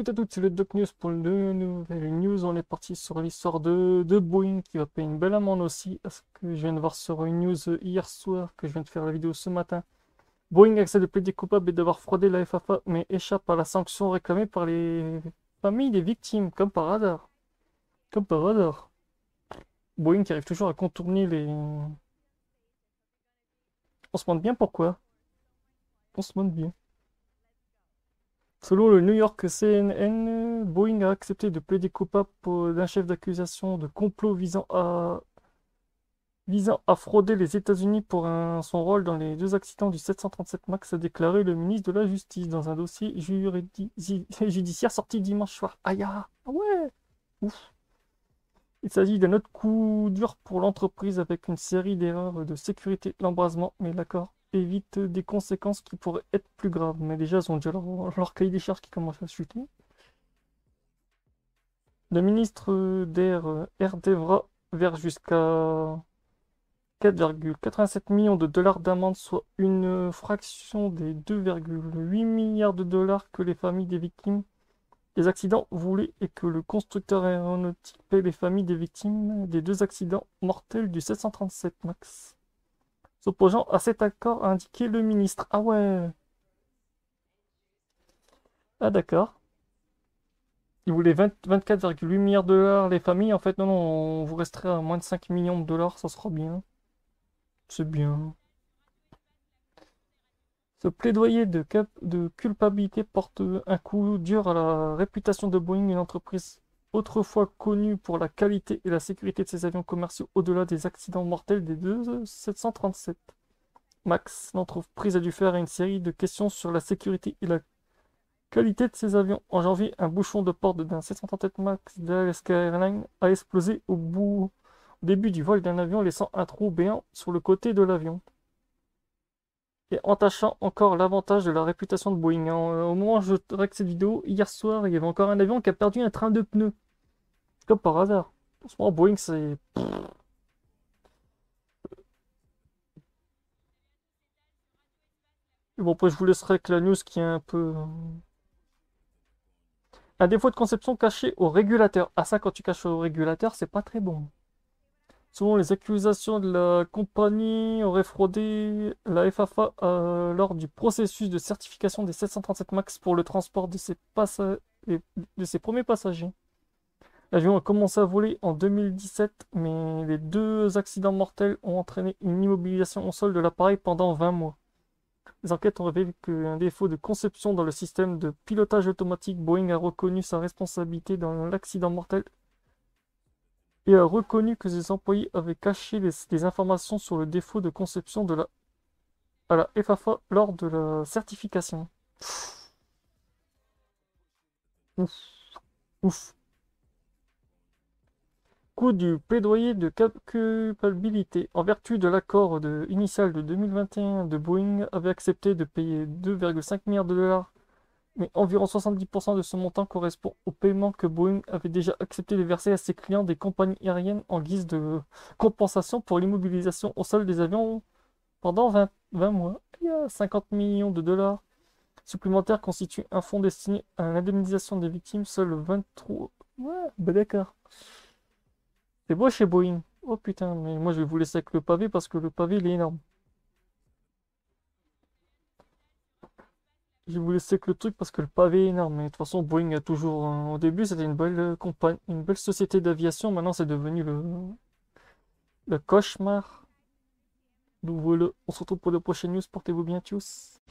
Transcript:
toutes et à toutes, c'est le Doc News pour le nouvelle news. On est parti sur l'histoire de Boeing qui va payer une belle amende aussi. Parce que je viens de voir sur une news hier soir, que je viens de faire la vidéo ce matin. Boeing accepte de plaider coupable et d'avoir fraudé la FAA, mais échappe à la sanction réclamée par les familles des victimes, comme par hasard. Comme par hasard. Boeing qui arrive toujours à contourner les... On se demande bien pourquoi. On se demande bien. Selon le New York CNN, Boeing a accepté de plaider coupable d'un chef d'accusation de complot visant à frauder les États-Unis pour son rôle dans les deux accidents du 737 MAX, a déclaré le ministre de la Justice dans un dossier judiciaire sorti dimanche soir. Aïe, ah ouais, ouf. Il s'agit d'un autre coup dur pour l'entreprise avec une série d'erreurs de sécurité, l'embrasement, mais l'accord évite des conséquences qui pourraient être plus graves. Mais déjà, ils ont déjà leur cahier des charges qui commence à chuter. Le ministre d'Air devra vers jusqu'à 4,87 millions de dollars d'amende, soit une fraction des 2,8 milliards de dollars que les familles des victimes des accidents voulaient et que le constructeur aéronautique paie les familles des victimes des deux accidents mortels du 737 MAX. S'opposant à cet accord, a indiqué le ministre. Ah ouais. Ah d'accord. Il voulait 24,8 milliards de dollars les familles. En fait, non, non, vous resterez à moins de 5 millions de dollars, ça sera bien. C'est bien. Ce plaidoyer de culpabilité porte un coup dur à la réputation de Boeing, une entreprise autrefois connue pour la qualité et la sécurité de ses avions commerciaux au-delà des accidents mortels des deux 737 MAX. L'entreprise a dû faire une série de questions sur la sécurité et la qualité de ses avions. En janvier, un bouchon de porte d'un 737 MAX d'Alaska Airlines a explosé au début du vol d'un avion, laissant un trou béant sur le côté de l'avion et entachant encore l'avantage de la réputation de Boeing. Au moment où je règle cette vidéo, hier soir, il y avait encore un avion qui a perdu un train de pneus. Comme par hasard. En ce moment, Boeing, c'est... Bon, après, je vous laisserai avec la news qui est un peu... Un défaut de conception caché au régulateur. Ah ça, quand tu caches au régulateur, c'est pas très bon. Selon les accusations de la compagnie aurait fraudé la FAA lors du processus de certification des 737 MAX pour le transport de ses premiers passagers. L'avion a commencé à voler en 2017, mais les deux accidents mortels ont entraîné une immobilisation au sol de l'appareil pendant 20 mois. Les enquêtes ont révélé qu'un défaut de conception dans le système de pilotage automatique, Boeing a reconnu sa responsabilité dans l'accident mortel et a reconnu que ses employés avaient caché les informations sur le défaut de conception à la FAA lors de la certification. Ouf. Ouf. Coût du plaidoyer de culpabilité. En vertu de l'accord initial de 2021, de Boeing avait accepté de payer 2,5 milliards de dollars, mais environ 70% de ce montant correspond au paiement que Boeing avait déjà accepté de verser à ses clients des compagnies aériennes en guise de compensation pour l'immobilisation au sol des avions pendant 20 mois. Il y a 50 millions de dollars supplémentaires constituent un fonds destiné à l'indemnisation des victimes. Seuls 23... Ouais, bah d'accord. C'est beau chez Boeing. Oh putain, mais moi je vais vous laisser avec le pavé parce que le pavé il est énorme. Je vais vous laisser avec le truc parce que le pavé est énorme. Mais de toute façon, Boeing a toujours. Au début, c'était une belle compagnie, une belle société d'aviation. Maintenant, c'est devenu le cauchemar. Donc voilà, on se retrouve pour la prochaine news. Portez-vous bien, tchuss.